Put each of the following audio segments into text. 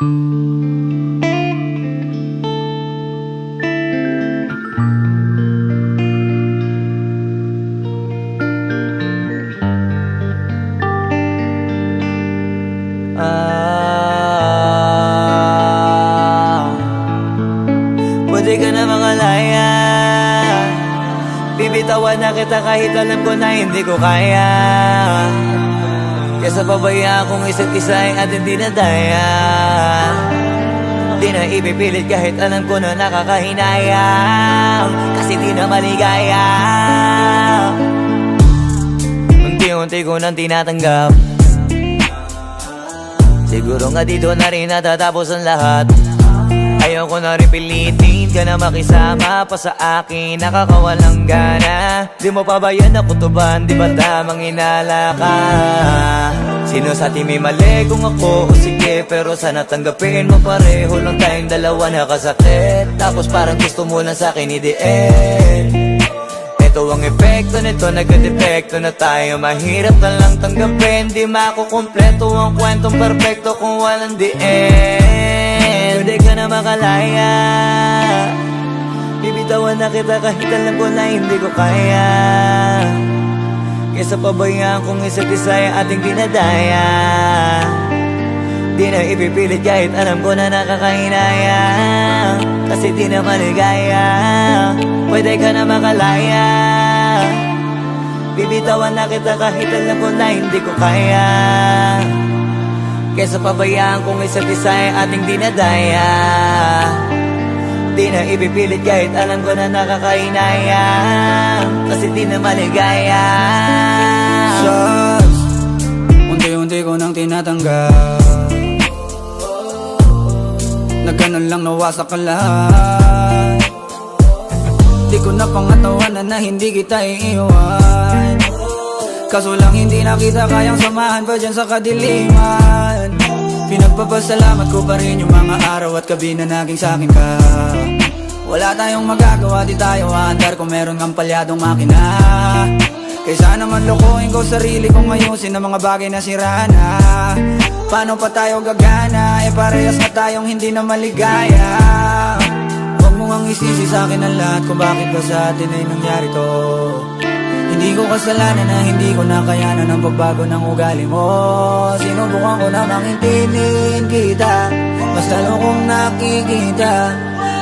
Pwede ka na makalaya, bibitawan na kita kahit alam ko na hindi ko kaya. Kesa pabayaan kung isa't isa ay ating dinadaya. Di na ipipilit kahit alam ko na nakakahinayang, kasi di na maligaya. Unti-unti ko nang tinatanggap, siguro nga dito na rin natatapos ang lahat. Ayaw ko na rin pilitin ka na makisama pa sa akin, nakakawalang gana. Di mo pa ba yan nakutuban, di ba tamang inala ka? Sino sa atin may mali kung ako o sige, pero sana tanggapin mo pareho lang tayong dalawa nakasakit. Tapos parang gusto mo lang sa akin i-end. Ito ang epekto nito, nagka-depekto na tayo. Mahirap na lang tanggapin, di makukumpleto ang kwentong perfecto kung walang the end. Pwede ka na makalaya, bibitawan na kita kahit alam ko na hindi ko kaya. Kesa pabayaan kung isa't isa ay ating dinadaya. Di na ipipilit kahit alam ko na nakakahinaya, kasi di na maligaya. Pwede ka na makalaya, bibitawan na kita kahit alam ko na hindi ko kaya. Kesa pabayaan kung isa't isa ay ating dinadaya. Di na ipipilit kahit alam ko na nakakahinaya, kasi di na maligaya. Shots, unti-unti ko nang tinatanggap, na ganun lang nawasak ka lahat. Di ko na pangatawanan na hindi kita iiwan, kaso lang hindi na kita kayang samahan pa dyan sa kadiliman. Pinagpapasalamat ko pa rin yung mga araw at gabi na naging sa'kin ka. Wala tayong magagawa, di tayo aandar kung meron kang palyadong makina. Kaysa naman lokohin ko sarili kong ayusin ang mga bagay na sira na. Paano pa tayo gagana, parehas na tayong hindi na maligaya. Huwag mo ngang isisi sa'kin ang lahat kung bakit ba sa atin ay nangyari to. Hindi ko kasalanan na hindi ko nakayanan ang pagbago ng ugali mo. Sinubukan ko namang intindihin kita, mas lalo kong nakikita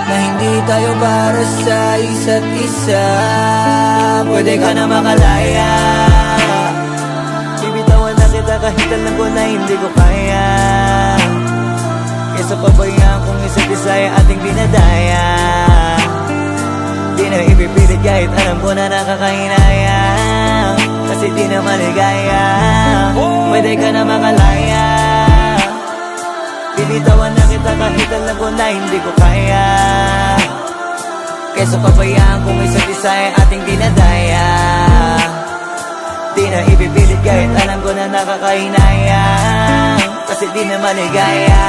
na hindi tayo para sa isa't isa. Pwede ka na makalaya, bibitawan na kita kahit alam ko na hindi ko kaya. Kesa pabayaan kung isa't isa ay ating dinadaya. Di na ipipilit kahit alam ko na nakakahinaya, kasi di na maligaya. Pwede ka na makalaya, bibitawan na kita kahit alam ko na hindi ko kaya. Kesa pabayaan kung isa't isa ay ating dinadaya. Di na ipipilit kahit alam ko na nakakahinaya, kasi di na maligaya.